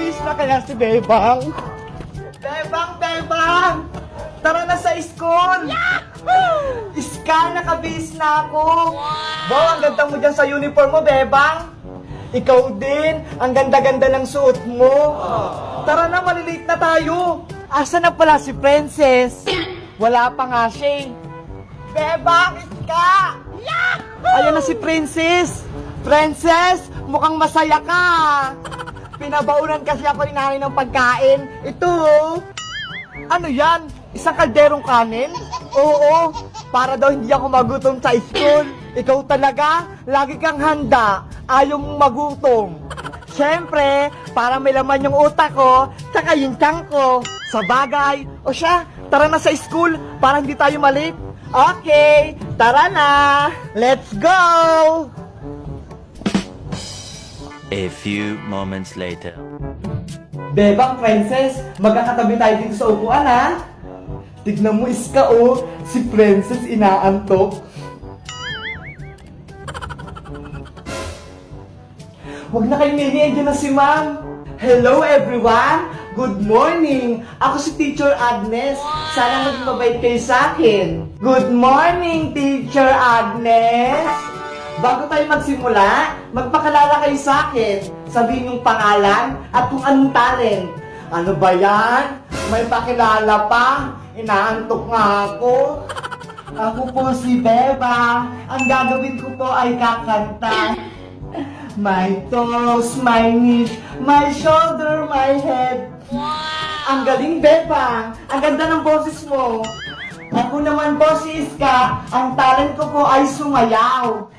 Nakabihis na kaya si Bebang. Bebang! Tara na sa school! Iska, nakabihis na ako. Wow, ang ganda mo dyan sa uniform mo, Bebang. Ikaw din, ang ganda-ganda ng suot mo. Tara na, malilate na tayo. Asa na pala si Princess? Wala pa nga siya. Bebang, Iska! Ayun na si Princess. Princess, mukhang masaya ka. Pinabaunan kasi ako ni nanay ng pagkain. Ito, ano yan? Isang kalderong kanin? Oo, para daw hindi ako magutom sa school. Ikaw talaga, lagi kang handa. Ayaw mong magutom. Siyempre, para may laman yung utak ko, tsaka yung tiyan ko. Sa bagay. O siya, tara na sa school para hindi tayo malate. Okay, tara na. Let's go! A few moments later. Bebang, Princess, magkakatabi tayo dito sa upuan, ha? Tignan mo, Iska, oh. Si Princess inaantok. Huwag na kayong nini, dyan na si Ma'am. Hello, everyone. Good morning. Ako si Teacher Agnes. Sana maging mabait kayo sa akin. Good morning, Teacher Agnes. Bago tayo magsimula, magpakilala kayo sa akin. Sabihin yung pangalan at kung anong talent. Ano ba yan? May pakilala pa? Inaantok nga ako. Ako po si Beba. Ang gagawin ko po ay kakanta. My toes, my knees, my shoulder, my head. Ang galing, Beba. Ang ganda ng boses mo. Ako naman po si Iska. Ang talent ko po ay sumayaw.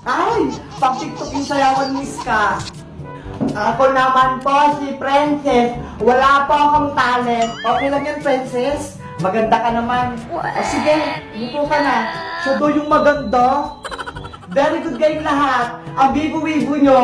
Ay, pang-tiktok yung sayawan ni Iska. Ako naman po si Princess. Wala po akong talent. Okay lang yan, Princess. Maganda ka naman. O sige, buko ka na. Siya daw yung maganda. Very good kayong lahat. Ang bibo-bibo nyo.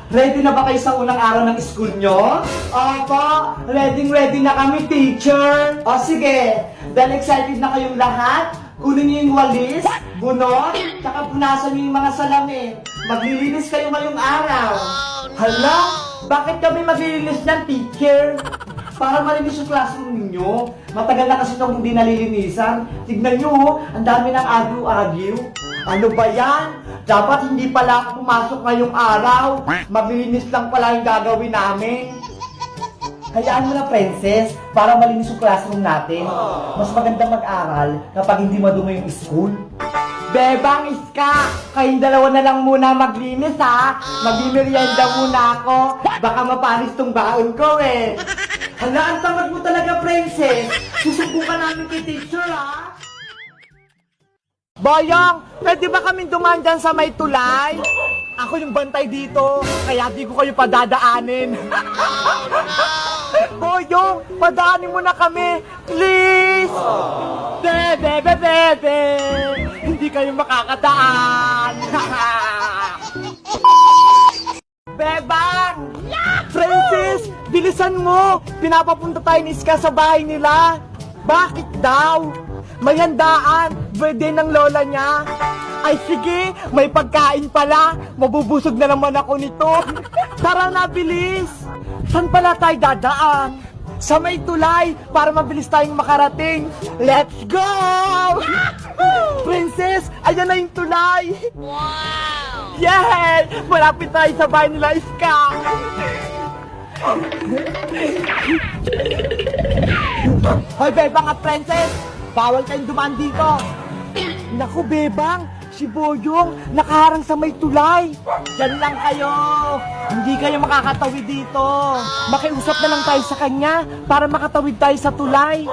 Ready na ba kayo sa unang araw ng school nyo? Opo, ready na kami, teacher. O sige, dahil excited na kayong lahat, kunin niyo yung walis, bunot, tsaka punasan niyo yung mga salamin. Maglilinis kayo ngayong araw. Hala, bakit kami maglilinis ng teacher? Para malinis yung classroom ninyo. Matagal na kasi itong hindi nalilinisan. Tignan nyo, ang dami ng agyo-agyo. Ano ba yan? Dapat hindi pala ako pumasok ngayong araw. Maglilinis lang pala yung gagawin namin. Hayaan mo na, Princess, para malinis yung classroom natin. Mas maganda mag-aral kapag hindi madumi yung school. Bebang, Iska, kayong dalawa na lang muna maglinis, ha? Magmimerienda muna ako. Baka mapanis tong baon ko, eh. Hala, ang tamad mo talaga, Princess. Susubukan namin kay teacher, ha? Boyong, pwede ba kaming dumaan dyan sa may tulay? Ako yung bantay dito, kaya di ko kayo padadaanin. Boyong, padaanin mo na kami, please! Bebe! Hindi kayo makakadaan! Bebang! Princess, bilisan mo! Pinapapunta tayo ni Iska sa bahay nila. Bakit daw? May handaan, birthday ng lola niya. Ay sige, may pagkain pala. Mabubusog na naman ako nito. Tara na, bilis. Saan pala tayo dadaan? Sa may tulay, para mabilis tayong makarating. Let's go! Princess, ayan na yung tulay. Wow! Yay! Malapit tayo sa bahay nila, Iska. Hoy, Bebang at Princess! Bawal kayong dumaan dito. Naku, Bebang, si Boyong nakaharang sa may tulay. Diyan lang kayo. Hindi kayo makakatawid dito. Makiusap na lang tayo sa kanya para makatawid tayo sa tulay.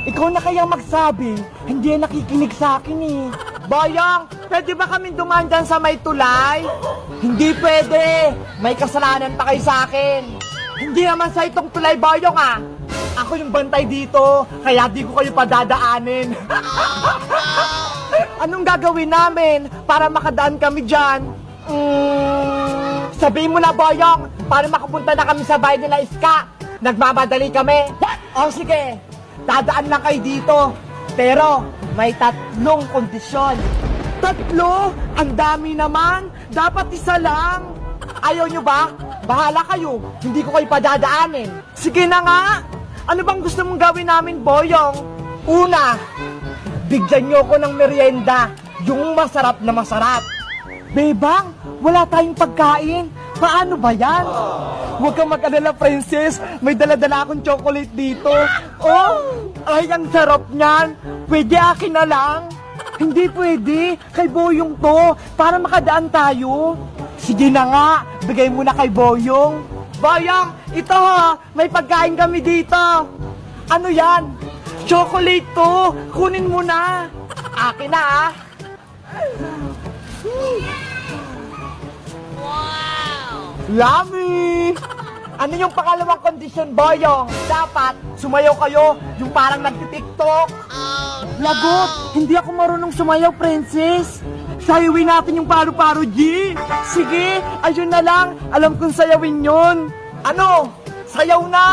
Ikaw na kaya magsabi, hindi yan nakikinig sa akin eh. Boyong, pwede ba kaming dumaan dyan sa may tulay? Hindi pwede. May kasalanan pa kayo sa akin. Hindi naman sa itong tulay, Boyong, ah. Ako yung bantay dito, kaya di ko kayo padadaanin. Anong gagawin namin para makadaan kami dyan? Sabihin mo na, Boyong, para makapunta na kami sa bahay nila Iska. Nagmamadali kami. O sige, dadaan lang kayo dito. Pero may 3 kondisyon. Tatlo? Ang dami naman. Dapat isa lang. Ayaw nyo ba? Bahala kayo. Hindi ko kayo padadaanin. Sige na nga. Ano bang gusto mong gawin namin, Boyong? Una, bigyan nyo ko ng merienda. Yung masarap na masarap. Bebang, wala tayong pagkain. Paano ba yan? Huwag kang mag-alala, princess. May dala-dala akong chocolate dito. Oh, ay, ang sarap niyan. Pwede akin na lang. Hindi pwede. Kay Boyong to. Para makadaan tayo. Sige na nga. Bigay mo na kay Boyong. Boyong, ito ha. May pagkain kami dito. Ano yan? Chocolate to. Kunin mo na. Akin na ha. Yummy! Ano yung pangalawang kondisyon, Boyong? Dapat, sumayaw kayo, yung parang nagtitiktok. Lagot! Hindi ako marunong sumayaw, princess. Sayawin natin yung paru-paro, G. Sige, ayun na lang. Alam kong sayawin yun. Ano? Sayaw na!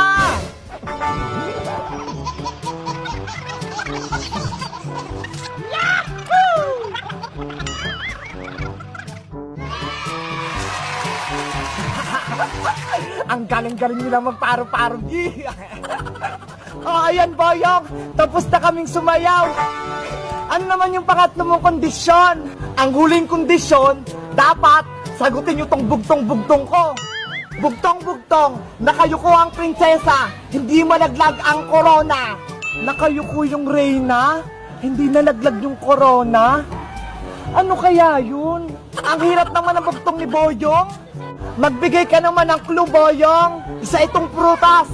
Ang galing-galing nila magparo-paro, G. Oh, ayan, Boyong. Tapos na kaming sumayaw. Ano naman yung pangatlo mong kondisyon? Ang huling kondisyon, dapat sagutin nyo tong bugtong-bugtong ko. Bugtong-bugtong, nakayuko ang prinsesa, hindi malaglag ang korona. Nakayuko yung reyna, hindi nalaglag yung korona. Ano kaya yun? Ang hirap naman ng bugtong ni Boyong. Magbigay ka naman ng clue, Boyong. Isa itong prutas.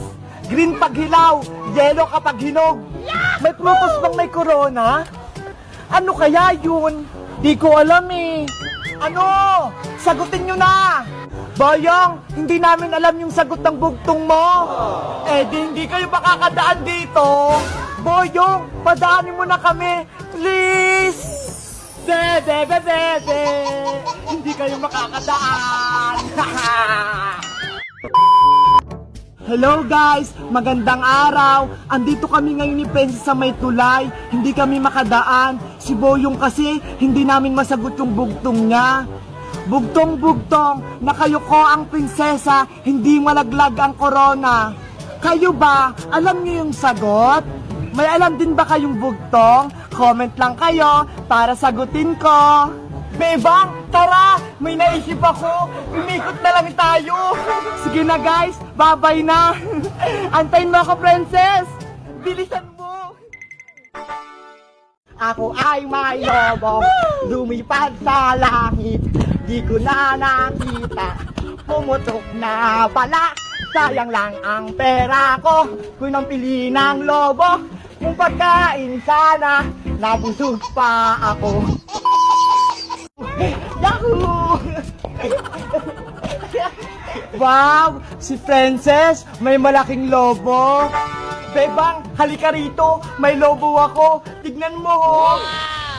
Green pag hilaw, yellow kapag hinog. May prutas bang may corona? Ano kaya yun? Di ko alam eh. Ano? Sagutin nyo na. Boyong, hindi namin alam yung sagot ng bugtong mo. Eh di hindi kayo makakadaan dito. Boyong, padaanin mo na kami. Please. Bebe, bebe, hindi kayo makakadaan. Hello guys, magandang araw. Andito kami ngayon ni Princess sa may tulay. Hindi kami makadaan. Si Boyong kasi hindi namin masagot yung bugtong niya. Bugtong-bugtong, nakayuko ang prinsesa, hindi malaglag ang korona. Kayo ba, alam niyo yung sagot? May alam din ba kayong bugtong? Comment lang kayo para sagutin ko. Bebang, tara! May naisip ako. Umikot na lang tayo. Sige na guys, bye-bye na. Antayin mo ako, princess. Bilisan mo. Ako ay may lobo, lumipad sa langit. Di ko na nakita, pumutok na pala. Sayang lang ang pera ko, kung nang pili ng lobo. Kung pagkain sana, nabusog pa ako. Yahoo! Wow! Si Princess, may malaking lobo. Bebang, halika rito. May lobo ako. Tignan mo, ho.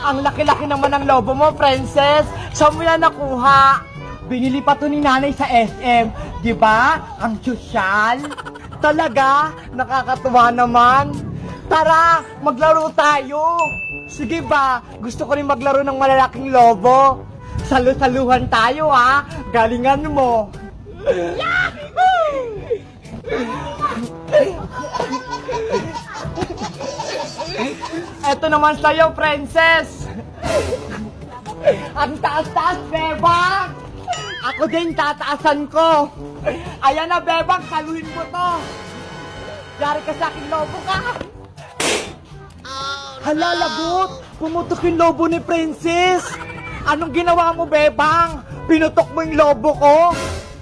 Ang laki-laki naman ng lobo mo, Princess. Saan mo yan nakuha? Binili pa to ni nanay sa SM. Diba? Ang sosyal. Talaga? Nakakatuwa naman. Tara, maglaro tayo. Sige ba? Gusto ko rin maglaro ng malalaking lobo. Salu-saluhan tayo, ha? Galingan mo. Eto naman sa'yo, princess. Ang taas-taas, Bebang. Ako din, tataasan ko. Ayan na, Bebang, saluhin mo to. Yari ka sa aking lobo ka. Hala, lagot! Pumutok yung lobo ni Princess! Anong ginawa mo, Bebang? Pinutok mo yung lobo ko?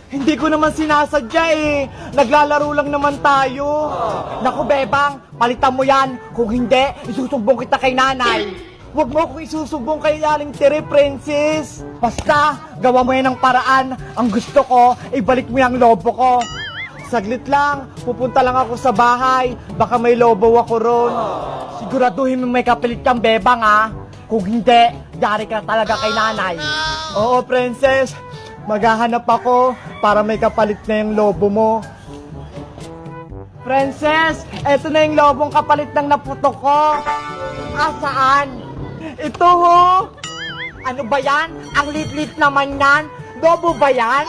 Hindi ko naman sinasadya eh. Naglalaro lang naman tayo. Naku, Bebang, palitan mo yan. Kung hindi, isusumbong kita kay nanay. Huwag mo akong isusumbong kay Aling Tere, Princess. Basta, gawa mo yan ng paraan. Ang gusto ko, ibalik mo yung lobo ko. Saglit lang, pupunta lang ako sa bahay. Baka may lobo ako ron. Siguraduhin mo may kapilit kang, Bebang, ha? Kung hindi, yari ka talaga kay nanay. Oo, princess. Maghahanap ako para may kapalit na yung lobo mo. Princess, eto na yung lobong kapalit ng naputok ko. Ah, saan? Ito, ho. Ano ba yan? Ang lit-lit naman yan. Lobo ba yan?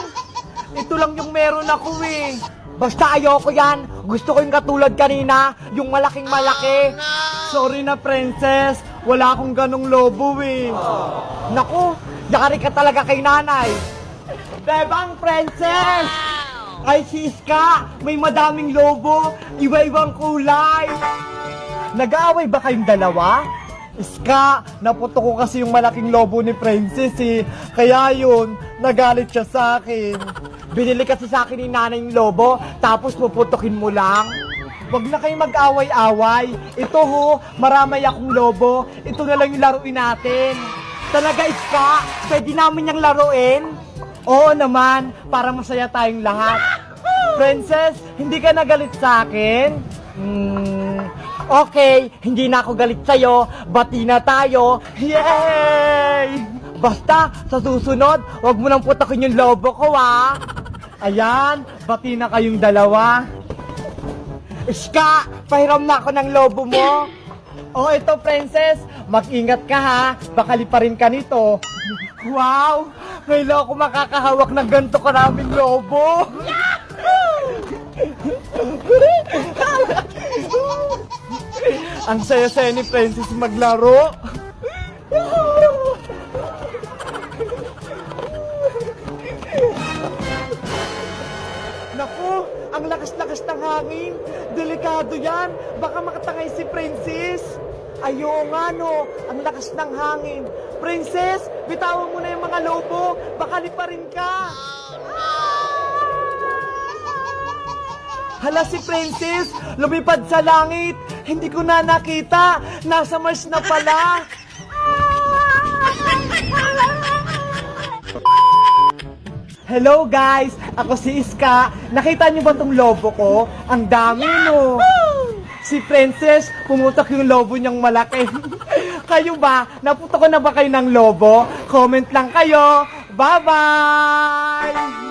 Ito lang yung meron ako eh. Basta ayoko yan. Gusto ko yung katulad kanina, yung malaking malaki. Sorry na, princess. Wala akong ganong lobo eh. Naku, yari ka talaga kay nanay. Bebang princess! Ay, Siska, may madaming lobo, iba-ibang kulay. Nag-aaway ba kayong dalawa? Iska, naputo ko kasi yung malaking lobo ni Princess eh. Kaya yun, nagalit siya sa akin. Binili kasi sa akin ni nanay yung lobo, tapos puputukin mo lang. Wag na kayong mag-away-away. Ito ho, marami akong lobo. Ito na lang yung laruin natin. Talaga, Iska, pwede namin yung laruin? Oo naman, para masaya tayong lahat. Princess, hindi ka nagalit sa akin? Okay, hindi na ako galit sa'yo. Bati na tayo. Yay! Basta, sa susunod, wag mo nang putakin yung lobo ko, ha? Ayan, bati na kayong dalawa. Iska, pahiram na ako ng lobo mo. Oh, ito, princess. Mag-ingat ka, ha? Baka liparin ka nito. Wow! Ngayon ako makakahawak ng ganito karaming lobo. Ang saya-saya ni Princess maglaro. Naku, ang lakas-lakas ng hangin. Delikado yan. Baka makatangay si Princess. Ayaw nga no, ang lakas ng hangin. Princess, bitawan mo na yung mga lobo. Baka liparin ka. Hala si Princess, lumipad sa langit. Hindi ko na nakita. Nasa Mars na pala. Hello guys, ako si Iska. Nakita niyo ba tong lobo ko? Ang dami no. Si Princess, pumutok yung lobo niyang malaki. Kayo ba? Naputok ko na ba kayo ng lobo? Comment lang kayo. Bye-bye!